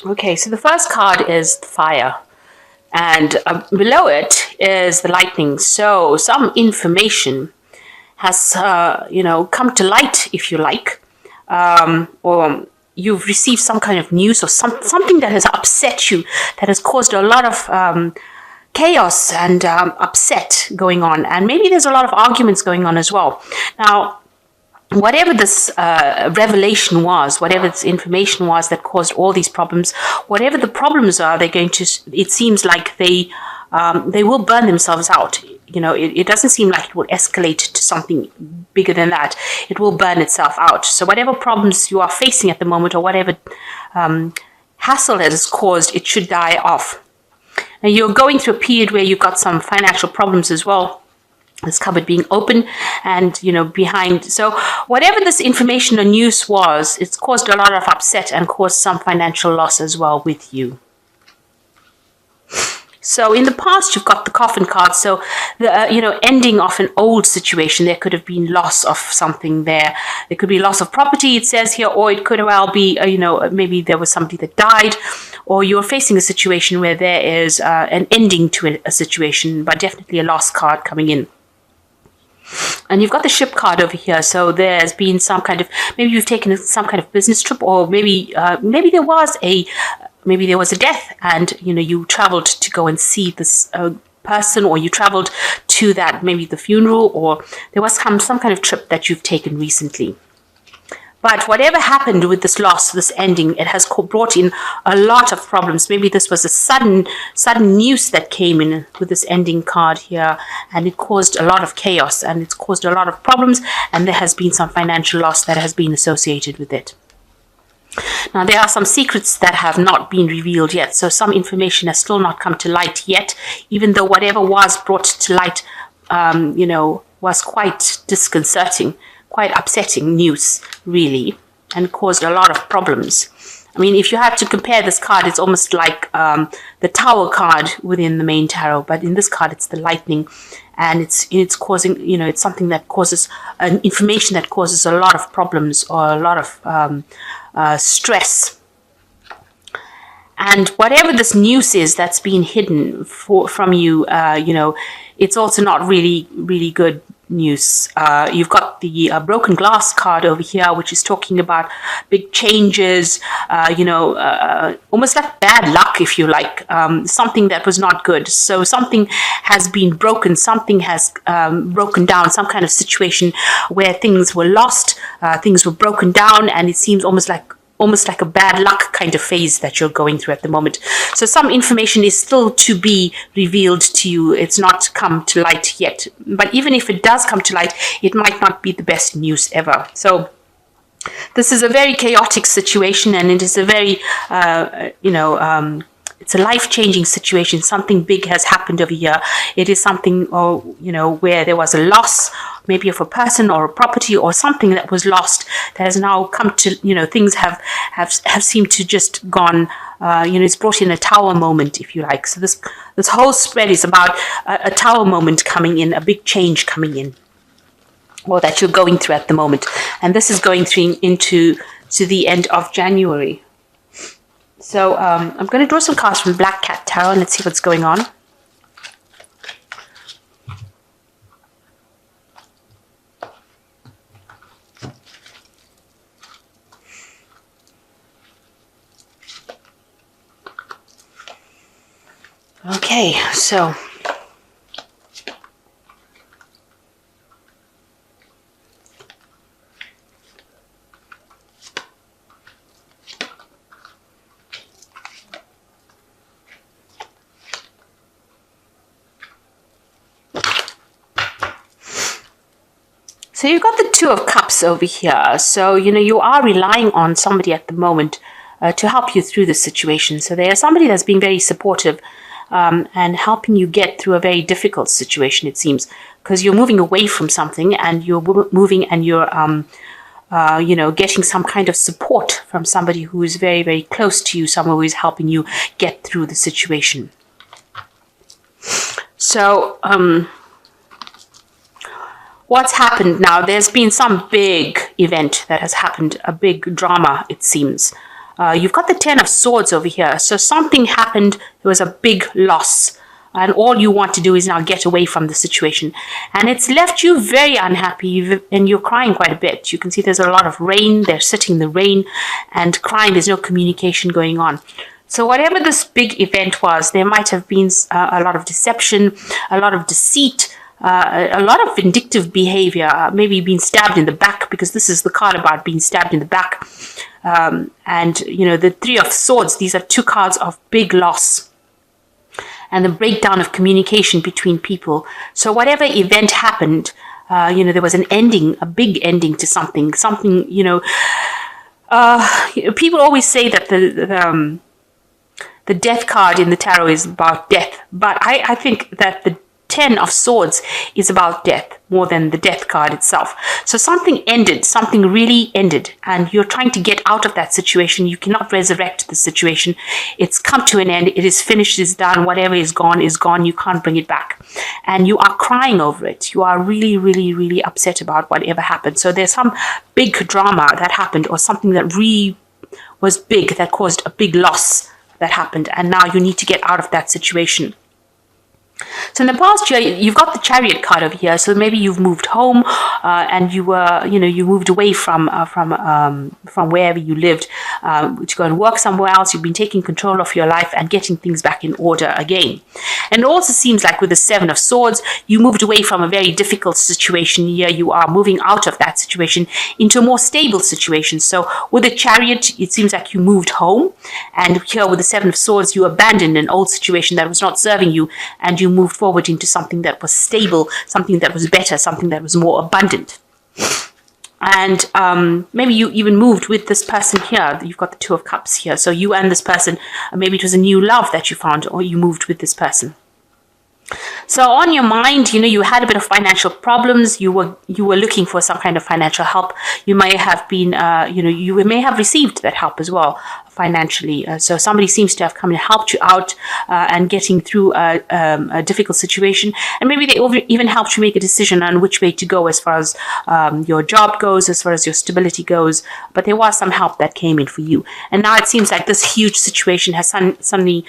Okay, so the first card is the fire, and below it is the lightning. So some information has, come to light, if you like, or you've received some kind of news or something that has upset you, that has caused a lot of chaos and upset going on, and maybe there's a lot of arguments going on as well. Now, whatever this revelation was, whatever this information was that caused all these problems, whatever the problems are, they're going to. It seems like they will burn themselves out. It doesn't seem like it will escalate to something bigger than that. It will burn itself out. So whatever problems you are facing at the moment, or whatever hassle that is caused, it should die off. Now you're going through a period where you've got some financial problems as well. This cupboard being open and behind. So whatever this information or news was, it's caused a lot of upset and caused some financial loss as well with you. So in the past, you've got the coffin card. So the ending of an old situation. There could have been loss of something there. There could be loss of property, it says here, or it could well be maybe there was somebody that died, or you're facing a situation where there is an ending to a situation, but definitely a loss card coming in. And you've got the ship card over here. So there's been some kind of, maybe you've taken some kind of business trip, or maybe there was a death, and you traveled to go and see this person, or you traveled to that, maybe the funeral, or there was some kind of trip that you've taken recently. But whatever happened with this loss, this ending, it has brought in a lot of problems. Maybe this was a sudden news that came in with this ending card here, and it caused a lot of chaos, and it's caused a lot of problems, and there has been some financial loss that has been associated with it. Now, there are some secrets that have not been revealed yet, so some information has still not come to light yet, even though whatever was brought to light, was quite disconcerting, quite upsetting news, really, and caused a lot of problems. I mean, if you had to compare this card, it's almost like the Tower card within the main tarot, but in this card, it's the Lightning, and it's causing, it's something that causes information that causes a lot of problems, or a lot of stress. And whatever this news is that's been hidden from you, it's also not really, really good news. You've got the broken glass card over here, which is talking about big changes, almost like bad luck, if you like, something that was not good. So something has been broken, something has broken down, some kind of situation where things were lost, things were broken down, and it seems almost like a bad luck kind of phase that you're going through at the moment. So some information is still to be revealed to you. It's not come to light yet. But even if it does come to light, it might not be the best news ever. So this is a very chaotic situation, and it is a very, it's a life-changing situation. Something big has happened over here. It is something, where there was a loss, maybe of a person or a property or something that was lost, that has now come to, things have seemed to just gone, it's brought in a tower moment, if you like. So this whole spread is about a tower moment coming in, a big change coming in, or that you're going through at the moment. And this is going through into the end of January. So I'm going to draw some cards from Black Cat Tarot, and let's see what's going on. Okay, so you've got the Two of Cups over here. So, you are relying on somebody at the moment to help you through this situation. So there's somebody that's being very supportive and helping you get through a very difficult situation, it seems, because you're moving away from something, and you're moving, and you're, getting some kind of support from somebody who is very, very close to you, someone who is helping you get through the situation. So, what's happened now? There's been some big event that has happened, a big drama, it seems. You've got the Ten of Swords over here. So something happened. There was a big loss. And all you want to do is now get away from the situation. And it's left you very unhappy, and you're crying quite a bit. You can see there's a lot of rain. They're sitting in the rain and crying. There's no communication going on. So whatever this big event was, there might have been a lot of deception, a lot of deceit, a lot of vindictive behavior, maybe being stabbed in the back, because this is the card about being stabbed in the back. And, you know, the Three of Swords, these are two cards of big loss and the breakdown of communication between people. So whatever event happened, you know, there was an ending, a big ending to something, you know, people always say that the death card in the tarot is about death, but I think that the Ten of Swords is about death more than the death card itself. So something ended, something really ended, and you're trying to get out of that situation. You cannot resurrect the situation. It's come to an end. It is finished, it's done. Whatever is gone is gone. You can't bring it back. And you are crying over it. You are really, really, really upset about whatever happened. So there's some big drama that happened, or something that really was big, that caused a big loss that happened. And now you need to get out of that situation. So in the past year, you've got the Chariot card over here. So maybe you've moved home, and you were, you know, you moved away from wherever you lived to go and work somewhere else. You've been taking control of your life and getting things back in order again. And it also seems like with the Seven of Swords, you moved away from a very difficult situation here. You are moving out of that situation into a more stable situation. So with the Chariot, it seems like you moved home, and here with the Seven of Swords, you abandoned an old situation that was not serving you, and you moved forward into something that was stable, something that was better, something that was more abundant. And maybe you even moved with this person here. You've got the Two of Cups here. So you and this person, maybe it was a new love that you found, or you moved with this person. So on your mind, you know, you had a bit of financial problems. You were looking for some kind of financial help. You may have been, you know, you may have received that help as well financially. So somebody seems to have come and helped you out and getting through a difficult situation. And maybe they even helped you make a decision on which way to go as far as your job goes, as far as your stability goes. But there was some help that came in for you. And now it seems like this huge situation has suddenly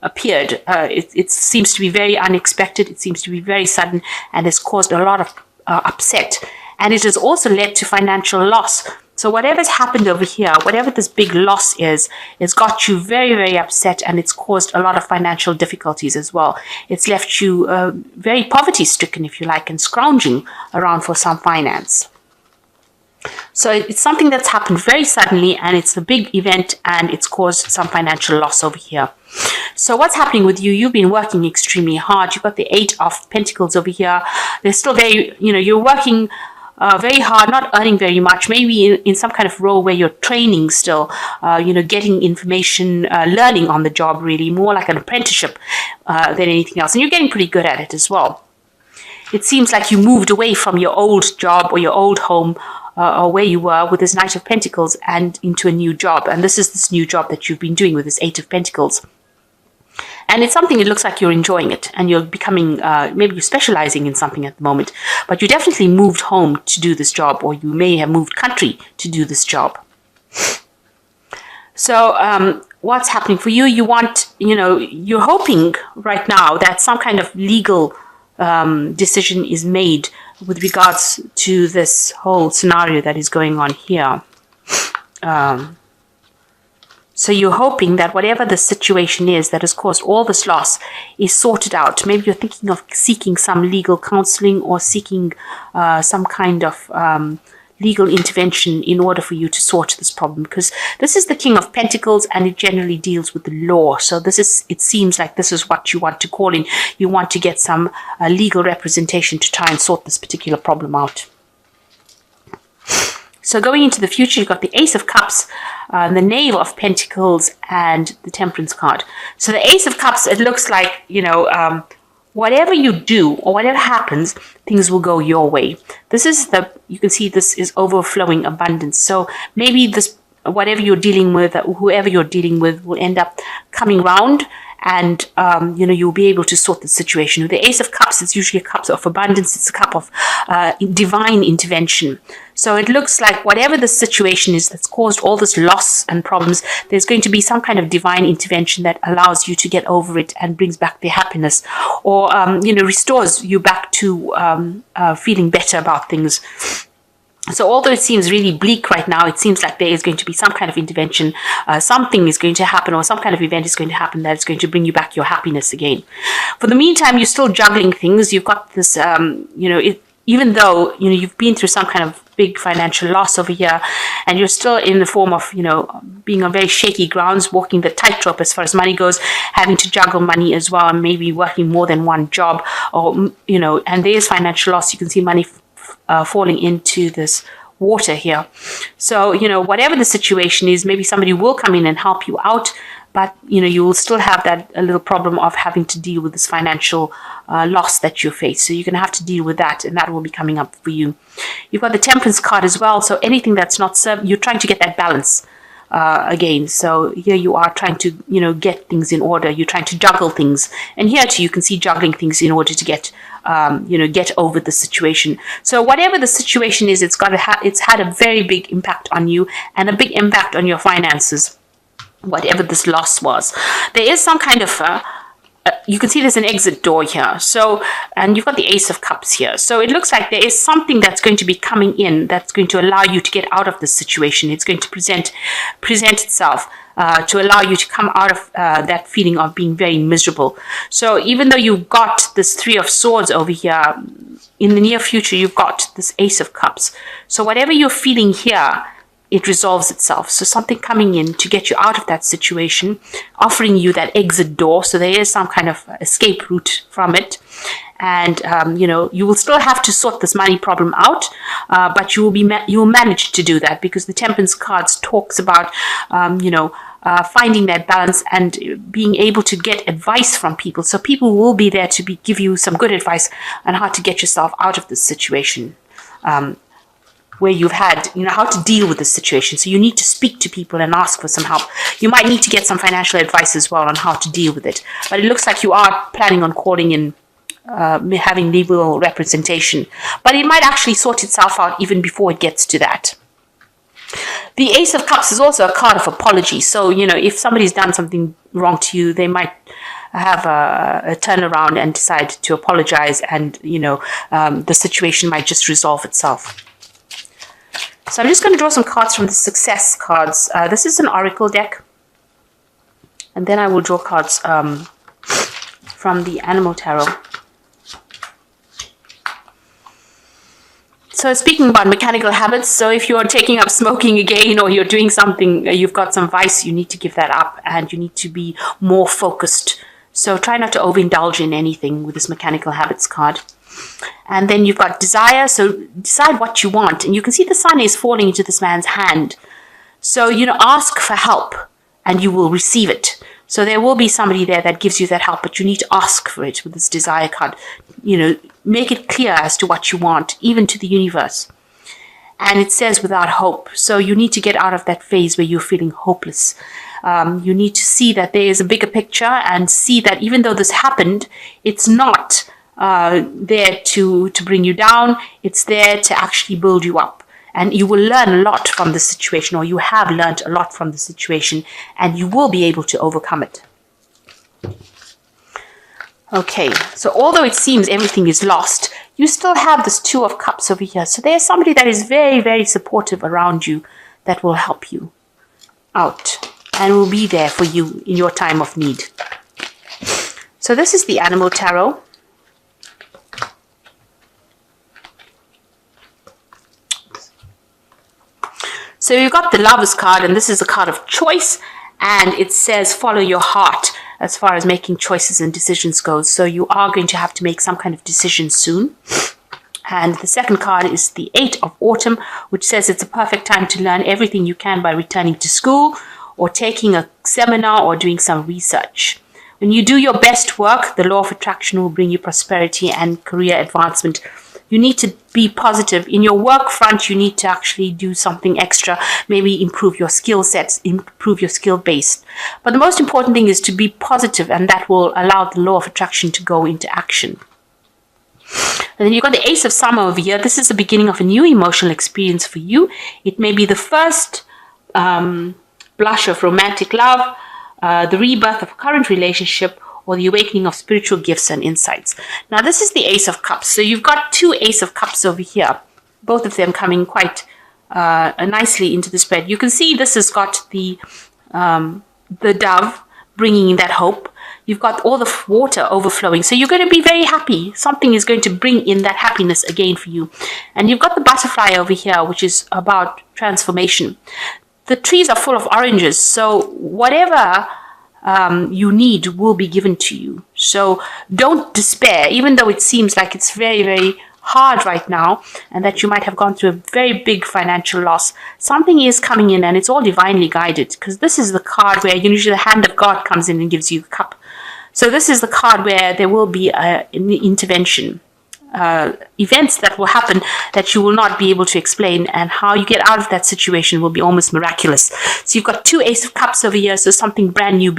appeared. It seems to be very unexpected. It seems to be very sudden, and has caused a lot of upset. And it has also led to financial loss. So whatever's happened over here, whatever this big loss is, it's got you very, very upset, and it's caused a lot of financial difficulties as well. It's left you very poverty-stricken, if you like, and scrounging around for some finance. So it's something that's happened very suddenly, and it's a big event, and it's caused some financial loss over here. So what's happening with you? You've been working extremely hard. You've got the Eight of Pentacles over here. They're still very, you know, you're working very hard, not earning very much, maybe in some kind of role where you're training still, you know, getting information, learning on the job, really, more like an apprenticeship than anything else. And you're getting pretty good at it as well. It seems like you moved away from your old job or your old home, or where you were with this Knight of Pentacles, and into a new job. And this is this new job that you've been doing with this Eight of Pentacles. And it's something, it looks like you're enjoying it, and you're becoming, maybe you're specializing in something at the moment, but you definitely moved home to do this job, or you may have moved country to do this job. So what's happening for you? You want, you know, you're hoping right now that some kind of legal decision is made with regards to this whole scenario that is going on here. So you're hoping that whatever the situation is that has caused all this loss is sorted out. Maybe you're thinking of seeking some legal counseling, or seeking some kind of legal intervention in order for you to sort this problem, because this is the King of Pentacles, and it generally deals with the law. So this is, it seems like this is what you want to call in. You want to get some legal representation to try and sort this particular problem out. So going into the future, you've got the Ace of Cups, the Knave of Pentacles, and the Temperance card. So the Ace of Cups, it looks like, you know, whatever you do or whatever happens, things will go your way. This is the, you can see this is overflowing abundance. So maybe this whatever you're dealing with, whoever you're dealing with, will end up coming round, and you'll be able to sort the situation. With the Ace of Cups, it's usually a cup of abundance. It's a cup of divine intervention. So it looks like whatever the situation is that's caused all this loss and problems, there's going to be some kind of divine intervention that allows you to get over it and brings back the happiness, or restores you back to feeling better about things. So although it seems really bleak right now, it seems like there is going to be some kind of intervention. Something is going to happen, or some kind of event is going to happen that is going to bring you back your happiness again. For the meantime, you're still juggling things. You've got this, even though you've been through some kind of big financial loss over here, and you're still in the form of being on very shaky grounds, walking the tightrope as far as money goes, having to juggle money as well, and maybe working more than one job, or and there is financial loss. You can see money falling into this water here. So whatever the situation is, maybe somebody will come in and help you out, but you will still have that a little problem of having to deal with this financial loss that you face. So you're going to have to deal with that, and that will be coming up for you. You've got the Temperance card as well. So anything that's not served, you're trying to get that balance again. So here you are trying to get things in order. You're trying to juggle things, and here too you can see juggling things in order to get get over the situation. So whatever the situation is, it's had a very big impact on you, and a big impact on your finances, whatever this loss was. There is some kind of you can see there's an exit door here. So, and you've got the Ace of Cups here. So it looks like there is something that's going to be coming in that's going to allow you to get out of this situation. It's going to present itself to allow you to come out of that feeling of being very miserable. So even though you've got this Three of Swords over here, in the near future you've got this Ace of Cups. So whatever you're feeling here, it resolves itself. So something coming in to get you out of that situation, offering you that exit door. So there is some kind of escape route from it. And, you will still have to sort this money problem out, but you will manage to do that, because the Temperance cards talks about, finding that balance and being able to get advice from people. So people will be there to give you some good advice on how to get yourself out of this situation. Where you've had, how to deal with the situation. So you need to speak to people and ask for some help. You might need to get some financial advice as well on how to deal with it. But it looks like you are planning on calling in, having legal representation. But it might actually sort itself out even before it gets to that. The Ace of Cups is also a card of apology. So, if somebody's done something wrong to you, they might have a turnaround and decide to apologize, and, the situation might just resolve itself. So I'm just going to draw some cards from the Success cards. This is an Oracle deck. And then I will draw cards from the Animal Tarot. So speaking about mechanical habits, so if you're taking up smoking again, or you're doing something, you've got some vice, you need to give that up, and you need to be more focused. So try not to overindulge in anything with this mechanical habits card. And then you've got desire, so decide what you want. And you can see the sun is falling into this man's hand. So, ask for help and you will receive it. So there will be somebody there that gives you that help, but you need to ask for it with this desire card. Make it clear as to what you want, even to the universe. And it says without hope. So you need to get out of that phase where you're feeling hopeless. You need to see that there is a bigger picture, and see that even though this happened, it's not there to bring you down. It's there to actually build you up, and you will learn a lot from the situation, or you have learned a lot from the situation, and you will be able to overcome it. Okay, so although it seems everything is lost, you still have this Two of Cups over here. So there's somebody that is very, very supportive around you that will help you out and will be there for you in your time of need. So this is the Animal Tarot. So you've got the Lovers card, and this is a card of choice, and it says follow your heart as far as making choices and decisions goes. So you are going to have to make some kind of decision soon. And the second card is the Eight of Autumn, which says it's a perfect time to learn everything you can by returning to school, or taking a seminar, or doing some research. When you do your best work, the law of attraction will bring you prosperity and career advancement. you need to be positive. In your work front, you need to actually do something extra, maybe improve your skill sets, improve your skill base. But the most important thing is to be positive, and that will allow the law of attraction to go into action. And then you've got the Ace of Summer over here. This is the beginning of a new emotional experience for you. It may be the first blush of romantic love, the rebirth of a current relationship, or the awakening of spiritual gifts and insights. Now, this is the Ace of Cups. So you've got two Ace of Cups over here, both of them coming quite nicely into the spread. You can see this has got the dove bringing in that hope. You've got all the water overflowing. So you're going to be very happy. Something is going to bring in that happiness again for you. And you've got the butterfly over here, which is about transformation. The trees are full of oranges. So whatever you need will be given to you. So don't despair, even though it seems like it's very, very hard right now and that you might have gone through a very big financial loss. Something is coming in, and it's all divinely guided, because this is the card where usually the hand of God comes in and gives you a cup. So this is the card where there will be an intervention. Events that will happen that you will not be able to explain, and how you get out of that situation will be almost miraculous. So you've got two Ace of Cups over here, so something brand new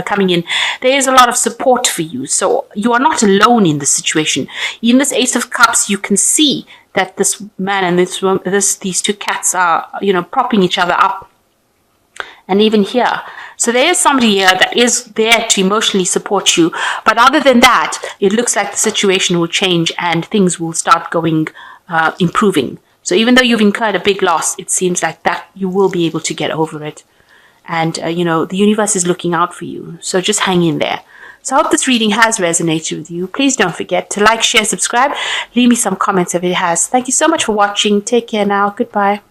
coming in. There is a lot of support for you, so you are not alone in this situation. In this Ace of Cups, you can see that this man and these two cats are, propping each other up. And even here, so there is somebody here that is there to emotionally support you. But other than that, it looks like the situation will change and things will start going, improving. So even though you've incurred a big loss, it seems like that you will be able to get over it. And, the universe is looking out for you. So just hang in there. So I hope this reading has resonated with you. Please don't forget to like, share, subscribe. Leave me some comments if it has. Thank you so much for watching. Take care now. Goodbye.